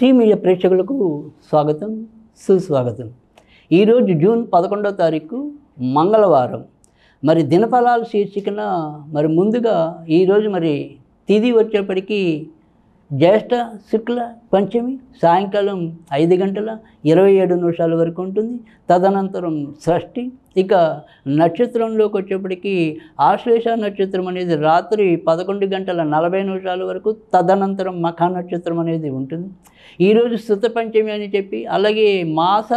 Tea media ప్రేక్షకులకు స్వాగతం, సుస్వాగతం. ఈరోజు జూన్ 11వ తారీఖు మంగళవారం. మరి దినఫలాలు శీర్షికన ముందుగా ఈరోజు తిథి వచ్చేప్పటికీ జ్యేష్ఠ శుక్ల పంచమి సాయంకాలం 5:27 వరకు ఉంటుంది. తదనంతరం షష్ఠి. ఇక నక్షత్రంలోకి వచ్చేప్పటికీ ఆశ్లేష నక్షత్రం అనేది రాత్రి 11:40 వరకు, తదనంతరం మఖా నక్షత్రం అనేది ఉంటుంది. ఈరోజు శుద్ధ పంచమి అని చెప్పి, అలాగే మాస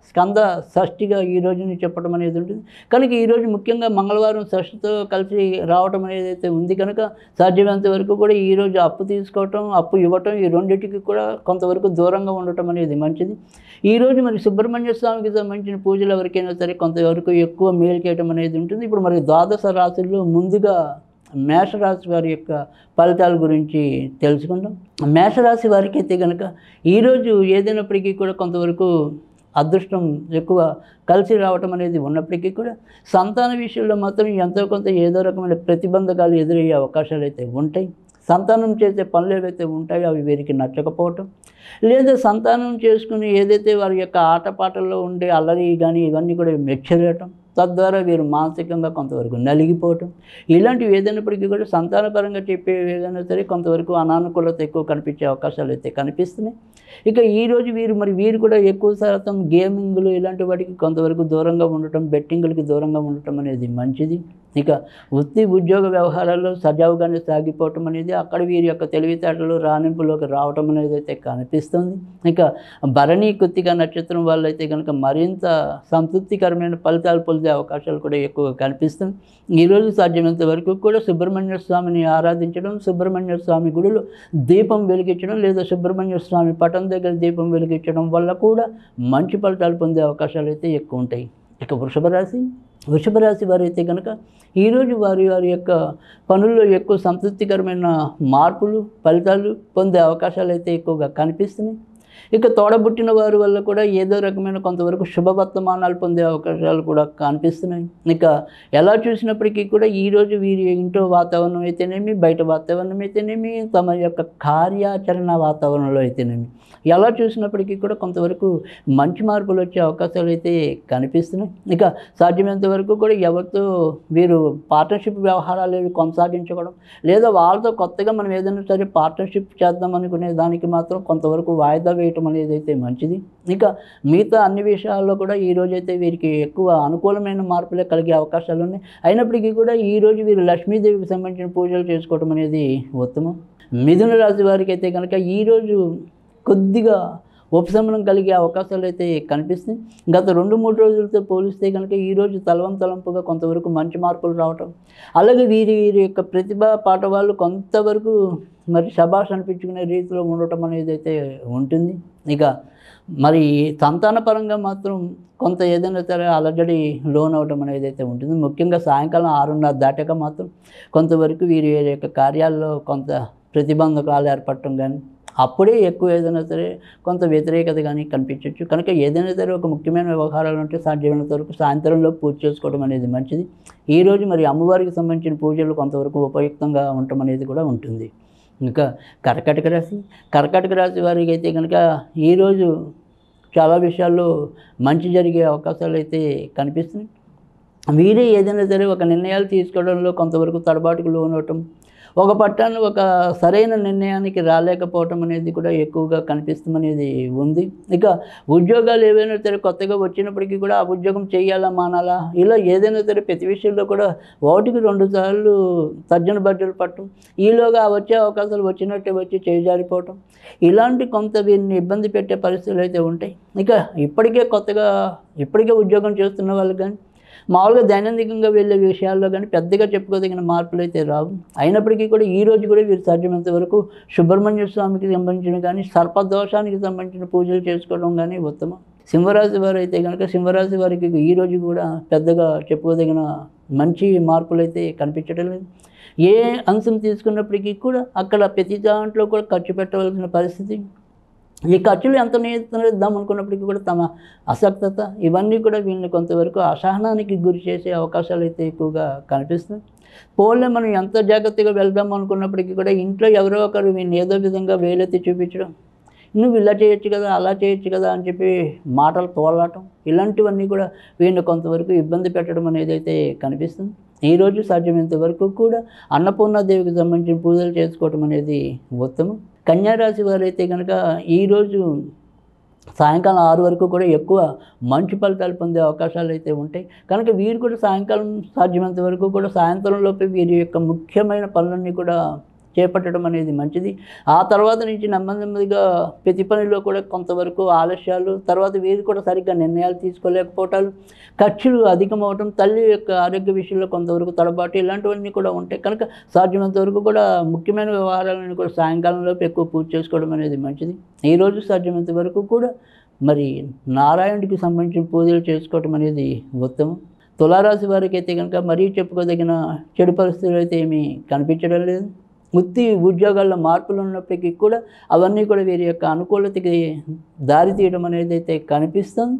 స్కంద షష్ఠిగా ఈ రోజుని చెప్పడం అనేది ఉంటుంది. కనుక ఈరోజు ముఖ్యంగా మంగళవారం షష్ఠితో కలిసి రావటం అనేది అయితే ఉంది. కనుక సాధ్యమైనంత వరకు కూడా ఈరోజు అప్పు తీసుకోవటం, అప్పు ఇవ్వటం, ఈ రెండింటికి కూడా కొంతవరకు దూరంగా ఉండటం అనేది మంచిది. ఈరోజు సుబ్రహ్మణ్య స్వామికి సంబంధించిన పూజలు ఎవరికైనా సరే కొంతవరకు ఎక్కువ మేలు చేయడం అనేది ఉంటుంది. ఇప్పుడు ద్వాదశ రాశుల్లో ముందుగా మేషరాశి వారి యొక్క ఫలితాల గురించి తెలుసుకుందాం. మేషరాశి వారికి అయితే కనుక ఈరోజు ఏదైనప్పటికీ కూడా కొంతవరకు అదృష్టం ఎక్కువ కలిసి రావటం అనేది ఉన్నప్పటికీ కూడా సంతాన విషయంలో మాత్రం ఎంతో కొంత ఏదో రకమైన ప్రతిబంధకాలు ఎదురయ్యే అవకాశాలు అయితే ఉంటాయి. సంతానం చేసే పనులు ఏవైతే ఉంటాయో అవి వీరికి నచ్చకపోవటం, లేదా సంతానం చేసుకుని ఏదైతే వారి యొక్క ఆటపాటల్లో ఉండే అల్లరి కానీ ఇవన్నీ కూడా మెచ్చరేయటం, తద్వారా వీరు మానసికంగా కొంతవరకు నలిగిపోవటం, ఇలాంటివి ఏదైనప్పటికీ కూడా సంతానపరంగా చెప్పే ఏదైనా సరే కొంతవరకు అనానుకూలత ఎక్కువ కనిపించే అవకాశాలు అయితే కనిపిస్తున్నాయి. ఇక ఈరోజు వీరు కూడా ఎక్కువ శాతం గేమింగ్లు ఇలాంటి వాటికి కొంతవరకు దూరంగా ఉండటం, బెట్టింగులకి దూరంగా ఉండటం అనేది మంచిది. ఇక వృత్తి ఉద్యోగ వ్యవహారాల్లో సజావుగానే సాగిపోవటం అనేది అక్కడ వీరి యొక్క తెలివితేటలు రాణింపులోకి రావటం అనేది అయితే కనిపిస్తుంది. ఇక భరణి కృత్తిక నక్షత్రం వాళ్ళైతే కనుక మరింత సంతృప్తికరమైన ఫలితాలు పొందే అవకాశాలు కూడా ఎక్కువగా కనిపిస్తుంది. ఈరోజు సాధ్యమైనంత వరకు కూడా సుబ్రహ్మణ్య స్వామిని ఆరాధించడం, సుబ్రహ్మణ్య స్వామి గుడిలో దీపం వెలిగించడం, లేదా సుబ్రహ్మణ్య స్వామి పటం దగ్గర దీపం వెలిగించడం వల్ల కూడా మంచి ఫలితాలు పొందే అవకాశాలు అయితే ఎక్కువ ఉంటాయి. ఇక వృషభ రాశి వారైతే కనుక ఈరోజు వారి యొక్క పనుల్లో ఎక్కువ సంతృప్తికరమైన మార్పులు, ఫలితాలు పొందే అవకాశాలు అయితే ఎక్కువగా కనిపిస్తున్నాయి. ఇక తోడబుట్టిన వారి వల్ల కూడా ఏదో రకమైన కొంతవరకు శుభవర్తమానాలు పొందే అవకాశాలు కూడా కనిపిస్తున్నాయి. ఇక ఎలా చూసినప్పటికీ కూడా ఈరోజు వీరి ఇంట్లో వాతావరణం అయితేనేమి, బయట వాతావరణం అయితేనేమి, తమ యొక్క కార్యాచరణ వాతావరణంలో అయితేనేమి, ఎలా చూసినప్పటికీ కూడా కొంతవరకు మంచి మార్పులు వచ్చే అవకాశాలు అయితే కనిపిస్తున్నాయి. ఇక సాధ్యమైనంత వరకు కూడా ఎవరితో వీరు పార్ట్నర్షిప్ వ్యవహారాలు ఏవి కొనసాగించుకోవడం, లేదా వాళ్ళతో కొత్తగా మనం ఏదైనా సరే పార్ట్నర్షిప్ చేద్దాం అనుకునే దానికి మాత్రం కొంతవరకు వాయిదా వేయటం అనేది అయితే మంచిది. ఇక మిగతా అన్ని విషయాల్లో కూడా ఈరోజైతే వీరికి ఎక్కువ అనుకూలమైన మార్పులే కలిగే అవకాశాలు ఉన్నాయి. అయినప్పటికీ కూడా ఈరోజు వీరు లక్ష్మీదేవికి సంబంధించిన పూజలు చేసుకోవడం అనేది ఉత్తమం. మిథున రాశి వారికి అయితే కనుక ఈరోజు కొద్దిగా ఉపశమనం కలిగే అవకాశాలు అయితే కనిపిస్తాయి. గత 2-3 రోజులతో పోలిస్తే కనుక ఈరోజు తలంపుగా కొంతవరకు మంచి మార్పులు రావటం, అలాగే వీరి యొక్క ప్రతిభా పాఠవాళ్ళు కొంతవరకు శబాష్ అనిపించుకునే రీతిలో ఉండటం అనేది అయితే ఉంటుంది. ఇక సంతానపరంగా మాత్రం కొంత ఏదైనా సరే అలజడి లోన్ అవడం అనేది అయితే ఉంటుంది. ముఖ్యంగా సాయంకాలం 6:30 దాటాక మాత్రం కొంతవరకు వీరి యొక్క కార్యాల్లో కొంత ప్రతిబంధకాలు ఏర్పడటం కానీ, అప్పుడే ఎక్కువ ఏదైనా సరే కొంత వ్యతిరేకత కానీ కనిపించవచ్చు. కనుక ఏదైనా సరే ఒక ముఖ్యమైన వ్యవహారాలు ఉంటే సాధ్యమైనంత వరకు సాయంత్రంలో పూజ చేసుకోవడం అనేది మంచిది. ఈరోజు అమ్మవారికి సంబంధించిన పూజలు కొంతవరకు ఉపయుక్తంగా ఉండటం అనేది కూడా ఉంటుంది. ఇంకా కర్కాటక రాశి వారికి అయితే కనుక ఈరోజు చాలా విషయాల్లో మంచి జరిగే అవకాశాలు అయితే కనిపిస్తున్నాయి. వీరే ఏదైనా సరే ఒక నిర్ణయాలు తీసుకోవడంలో కొంతవరకు తడబాటుకు లోనవటం, ఒక పట్టాన్ని ఒక సరైన నిర్ణయానికి రాలేకపోవటం అనేది కూడా ఎక్కువగా కనిపిస్తుందనేది ఉంది. ఇక ఉద్యోగాలు ఏవైనా సరే కొత్తగా వచ్చినప్పటికీ కూడా ఆ ఉద్యోగం చేయాలా మానాలా, ఇలా ఏదైనా సరే ప్రతి విషయంలో కూడా 1-2 సార్లు తర్జన భర్జనలు పట్టడం, ఈలోగా వచ్చే అవకాశాలు వచ్చినట్టే వచ్చి చేజారిపోవటం, ఇలాంటి కొంత వీరిని ఇబ్బంది పెట్టే పరిస్థితులు అయితే ఉంటాయి. ఇక ఇప్పటికే ఉద్యోగం చేస్తున్న వాళ్ళు కానీ మామూలుగా దైనందికంగా వెళ్ళే విషయాల్లో కానీ పెద్దగా చెప్పుకోదగిన మార్పులు అయితే రావు. అయినప్పటికీ కూడా ఈరోజు కూడా వీరు సాధ్యమైనంత వరకు సుబ్రహ్మణ్య స్వామికి సంబంధించిన కానీ, సర్పదోషానికి సంబంధించిన పూజలు చేసుకోవడం కానీ ఉత్తమం. సింహరాశి వారు అయితే కనుక సింహరాశి వారికి ఈరోజు కూడా పెద్దగా చెప్పుకోదగిన మంచి మార్పులు అయితే కనిపించడం లేదు. ఏ అంశం తీసుకున్నప్పటికీ కూడా అక్కడ ప్రతి దాంట్లో కూడా ఖర్చు పెట్టవలసిన పరిస్థితి, ఈ ఖర్చులు ఎంత నియంత్రిద్దాం అనుకున్నప్పటికీ కూడా తమ అసక్తత ఇవన్నీ కూడా వీళ్ళని కొంతవరకు అసహనానికి గురి చేసే అవకాశాలు అయితే ఎక్కువగా కనిపిస్తున్నాయి. పోన్లే మనం ఎంత జాగ్రత్తగా వెళ్దాం అనుకున్నప్పటికీ కూడా ఇంట్లో ఎవరో ఒకరు వీళ్ళని ఏదో విధంగా వేలెత్తి చూపించడం, నువ్వు ఇలా చేయొచ్చు కదా, అలా చేయొచ్చు కదా అని చెప్పి మాటలు తోలటం, ఇలాంటివన్నీ కూడా వీరిని కొంతవరకు ఇబ్బంది పెట్టడం అనేది అయితే కనిపిస్తుంది. ఈరోజు సాధ్యమైనంత వరకు కూడా అన్నపూర్ణాదేవికి సంబంధించిన పూజలు చేసుకోవటం అనేది ఉత్తమం. కన్యారాశి వారైతే కనుక ఈరోజు సాయంకాలం 6 వరకు కూడా ఎక్కువ మంచి ఫలితాలు పొందే అవకాశాలు అయితే ఉంటాయి. కనుక వీరు కూడా సాయంకాలం సాధ్యమైనంత వరకు కూడా సాయంత్రంలోపే వీరి యొక్క ముఖ్యమైన పనులన్నీ కూడా చేపట్టడం అనేది మంచిది. ఆ తర్వాత నుంచి నెమ్మదిగా ప్రతి పనిలో కూడా కొంతవరకు ఆలస్యాలు, తర్వాత వీరు కూడా సరిగ్గా నిర్ణయాలు తీసుకోలేకపోవటాలు, ఖర్చులు అధికమవటం, తల్లి యొక్క ఆరోగ్య విషయంలో కొంతవరకు తడబాటు, ఇలాంటివన్నీ కూడా ఉంటాయి. కనుక సాధ్యమైనంత వరకు కూడా ముఖ్యమైన వ్యవహారాలను కూడా సాయంకాలంలోపు ఎక్కువ పూర్తి చేసుకోవడం అనేది మంచిది. ఈరోజు సాధ్యమైనంత వరకు కూడా మరి నారాయణుడికి సంబంధించిన పూజలు చేసుకోవటం అనేది ఉత్తమం. తులారాశి వారికి అయితే కనుక మరీ చెప్పుకోదగిన చెడు పరిస్థితులు అయితే ఏమీ కనిపించడం లేదు. వృత్తి ఉద్యోగాల్లో మార్పులు ఉన్నప్పటికీ కూడా అవన్నీ కూడా వీరి యొక్క అనుకూలతకి దారి తీయడం అనేది అయితే కనిపిస్తుంది.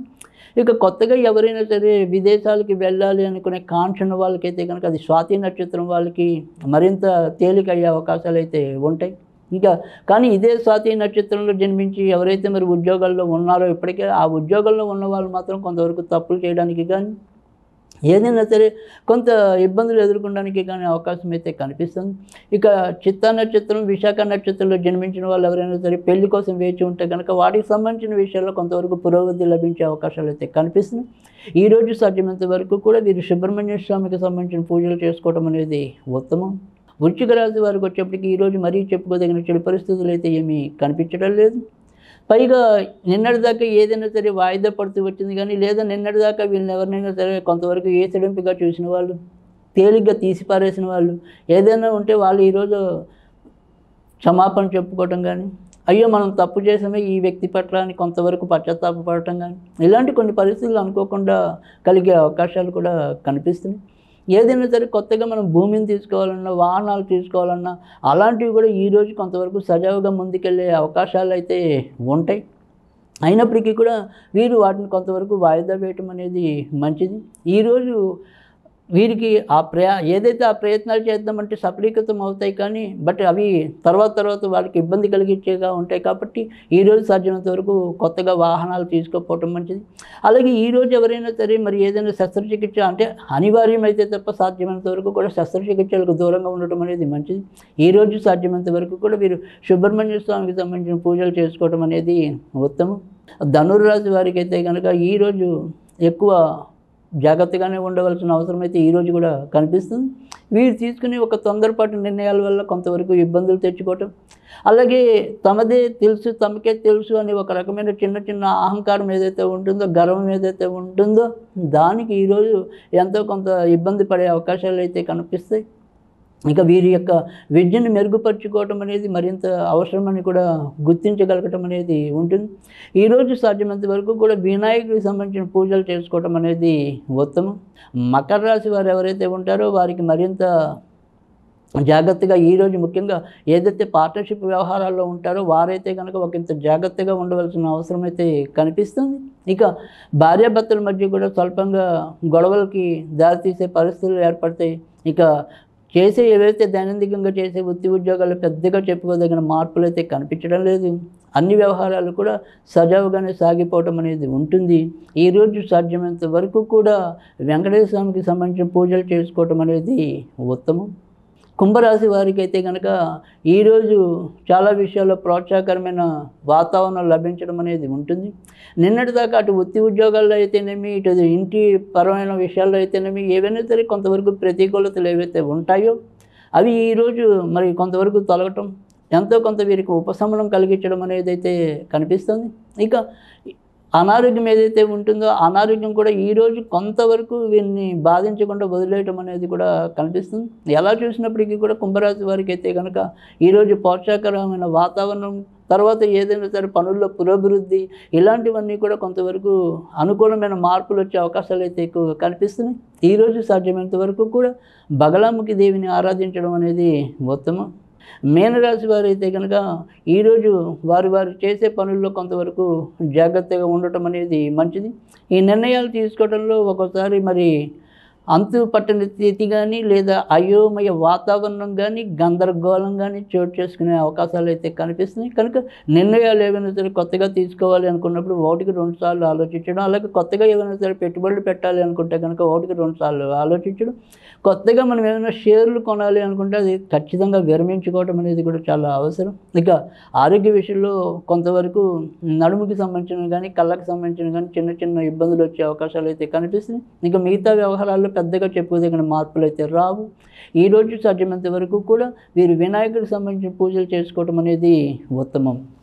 ఇక కొత్తగా ఎవరైనా సరే విదేశాలకి వెళ్ళాలి అనుకునే కాంక్షణ వాళ్ళకైతే కనుక అది స్వాతి నక్షత్రం వాళ్ళకి మరింత తేలిక అయ్యే అవకాశాలు అయితే ఉంటాయి. ఇంకా కానీ ఇదే స్వాతి నక్షత్రంలో జన్మించి ఎవరైతే మరి ఉద్యోగాల్లో ఉన్నారో ఇప్పటికే ఆ ఉద్యోగంలో ఉన్న వాళ్ళు మాత్రం కొంతవరకు తప్పులు చేయడానికి కానీ ఏదైనా సరే కొంత ఇబ్బందులు ఎదుర్కొనడానికి కానీ అవకాశం అయితే కనిపిస్తుంది. ఇక చిత్తా నక్షత్రం, విశాఖ నక్షత్రంలో జన్మించిన వాళ్ళు ఎవరైనా సరే పెళ్లి కోసం వేచి ఉంటే కనుక వాటికి సంబంధించిన విషయాల్లో కొంతవరకు పురోగతి లభించే అవకాశాలు అయితే కనిపిస్తున్నాయి. ఈరోజు సాధ్యమైనంత వరకు కూడా వీరు సుబ్రహ్మణ్య స్వామికి సంబంధించిన పూజలు చేసుకోవడం అనేది ఉత్తమం. వృశ్చిక రాశి వారికి వచ్చేప్పటికి ఈరోజు మరీ చెప్పుకోదగిన చెడు పరిస్థితులు అయితే ఏమీ కనిపించడం లేదు. పైగా నిన్నటిదాకా ఏదైనా సరే వాయిదా పడుతూ వచ్చింది కానీ, లేదా నిన్నటిదాకా వీళ్ళని ఎవరినైనా సరే కొంతవరకు ఏసడింపుగా చూసిన వాళ్ళు, తేలిగ్గా తీసిపారేసిన వాళ్ళు ఏదైనా ఉంటే వాళ్ళు ఈరోజు క్షమాపణ చెప్పుకోవటం కానీ, అయ్యో మనం తప్పు చేసామే ఈ వ్యక్తి పట్ల అని కొంతవరకు పశ్చాత్తాపడటం కానీ, ఇలాంటి కొన్ని పరిస్థితులు అనుకోకుండా కలిగే అవకాశాలు కూడా కనిపిస్తున్నాయి. ఏదైనా సరే కొత్తగా మనం భూమిని తీసుకోవాలన్నా, వాహనాలు తీసుకోవాలన్నా అలాంటివి కూడా ఈరోజు కొంతవరకు సజావుగా ముందుకెళ్ళే అవకాశాలు అయితే ఉంటాయి. అయినప్పటికీ కూడా వీరు వాటిని కొంతవరకు వాయిదా వేయటం అనేది మంచిది. ఈరోజు వీరికి ఏదైతే ఆ ప్రయత్నాలు చేద్దామంటే సఫలీకృతం అవుతాయి కానీ అవి తర్వాత వాళ్ళకి ఇబ్బంది కలిగించేగా ఉంటాయి. కాబట్టి ఈరోజు సాధ్యమైనంత వరకు కొత్తగా వాహనాలు తీసుకోకపోవటం మంచిది. అలాగే ఈరోజు ఎవరైనా సరే మరి ఏదైనా శస్త్రచికిత్స అంటే అనివార్యమైతే తప్ప సాధ్యమైనంత వరకు కూడా శస్త్రచికిత్సలకు దూరంగా ఉండటం అనేది మంచిది. ఈరోజు సాధ్యమైనంత వరకు కూడా వీరు సుబ్రహ్మణ్య స్వామికి సంబంధించిన పూజలు చేసుకోవడం అనేది ఉత్తమం. ధనుర్రాశి వారికి అయితే కనుక ఈరోజు ఎక్కువ జాగ్రత్తగానే ఉండవలసిన అవసరం అయితే ఈరోజు కూడా కనిపిస్తుంది. వీరు తీసుకునే ఒక తొందరపాటు నిర్ణయాల వల్ల కొంతవరకు ఇబ్బందులు తెచ్చుకోవటం, అలాగే తమకే తెలుసు అనే ఒక రకమైన చిన్న అహంకారం ఏదైతే ఉంటుందో, గర్వం ఏదైతే ఉంటుందో దానికి ఈరోజు ఎంతో కొంత ఇబ్బంది పడే అవకాశాలు అయితే కనిపిస్తాయి. ఇక వీరి యొక్క విద్యను మెరుగుపరుచుకోవటం అనేది మరింత అవసరమని కూడా గుర్తించగలగటం అనేది ఉంటుంది. ఈరోజు సాధ్యమైనంత వరకు కూడా వినాయకుడికి సంబంధించిన పూజలు చేసుకోవటం అనేది ఉత్తమం. మకర రాశి వారు ఎవరైతే ఉంటారో వారికి మరింత జాగ్రత్తగా ఈరోజు ముఖ్యంగా ఏదైతే పార్ట్నర్షిప్ వ్యవహారాల్లో ఉంటారో వారైతే కనుక ఒకంత జాగ్రత్తగా ఉండవలసిన అవసరం అయితే కనిపిస్తుంది. ఇక భార్యాభర్తల మధ్య కూడా స్వల్పంగా గొడవలకి దారితీసే పరిస్థితులు ఏర్పడతాయి. ఇక ఏవైతే దైనందికంగా చేసే వృత్తి ఉద్యోగాలు పెద్దగా చెప్పుకోదగిన మార్పులు అయితే కనిపించడం లేదు. అన్ని వ్యవహారాలు కూడా సజావుగానే సాగిపోవటం అనేది ఉంటుంది. ఈరోజు సాధ్యమైనంత వరకు కూడా వెంకటేశ్వర స్వామికి సంబంధించిన పూజలు చేసుకోవటం అనేది ఉత్తమం. కుంభరాశి వారికి అయితే కనుక ఈరోజు చాలా విషయాల్లో ప్రోత్సాహకరమైన వాతావరణం లభించడం అనేది ఉంటుంది. నిన్నటిదాకా అటు వృత్తి ఉద్యోగాల్లో అయితేనేమి, ఇటు ఇంటి పరమైన విషయాల్లో అయితేనేమి ఏవైనా సరే కొంతవరకు ప్రతికూలతలు ఏవైతే ఉంటాయో అవి ఈరోజు మరి కొంతవరకు తొలగటం, ఎంతో కొంత వీరికి ఉపశమనం కలిగించడం అనేది అయితే కనిపిస్తుంది. ఇక అనారోగ్యం ఏదైతే ఉంటుందో అనారోగ్యం కూడా ఈరోజు కొంతవరకు వీరిని బాధించకుండా వదిలేయటం అనేది కూడా కనిపిస్తుంది. ఎలా చూసినప్పటికీ కూడా కుంభరాశి వారికి అయితే కనుక ఈరోజు ప్రోత్సాహకరమైన వాతావరణం, తర్వాత ఏదైనా సరే పనుల్లో పురోభివృద్ధి ఇలాంటివన్నీ కూడా కొంతవరకు అనుకూలమైన మార్పులు వచ్చే అవకాశాలు అయితే ఎక్కువ కనిపిస్తున్నాయి. ఈరోజు సాధ్యమైనంత వరకు కూడా బగలాముఖి దేవిని ఆరాధించడం అనేది ఉత్తమం. మీనరాశి వారు అయితే కనుక ఈరోజు వారు చేసే పనుల్లో కొంతవరకు జాగ్రత్తగా ఉండటం అనేది మంచిది. ఈ నిర్ణయాలు తీసుకోవడంలో ఒక్కోసారి మరి అంతు పట్టని స్థితి కానీ లేదా అయోమయ వాతావరణం కానీ గందరగోళం కానీ చోటు చేసుకునే అవకాశాలు అయితే కనిపిస్తున్నాయి. కనుక నిర్ణయాలు ఏవైనా సరే కొత్తగా తీసుకోవాలి అనుకున్నప్పుడు ఒకటికి 2 సార్లు ఆలోచించడం, అలాగే కొత్తగా ఏమైనా సరే పెట్టుబడులు పెట్టాలి అనుకుంటే కనుక ఒకటికి 2 సార్లు ఆలోచించడం, కొత్తగా మనం ఏమైనా షేర్లు కొనాలి అనుకుంటే అది ఖచ్చితంగా విరమించుకోవడం అనేది కూడా చాలా అవసరం. ఇక ఆరోగ్య విషయంలో కొంతవరకు నడుముకి సంబంధించినవి కానీ కళ్ళకి సంబంధించినవి కానీ చిన్న చిన్న ఇబ్బందులు వచ్చే అవకాశాలు అయితే కనిపిస్తున్నాయి. ఇక మిగతా వ్యవహారాల్లో పెద్దగా చెప్పుకోదగిన మార్పులు అయితే రావు. ఈరోజు సాధ్యమైనంత వరకు కూడా వీరు వినాయకుడికి సంబంధించిన పూజలు చేసుకోవడం అనేది ఉత్తమం.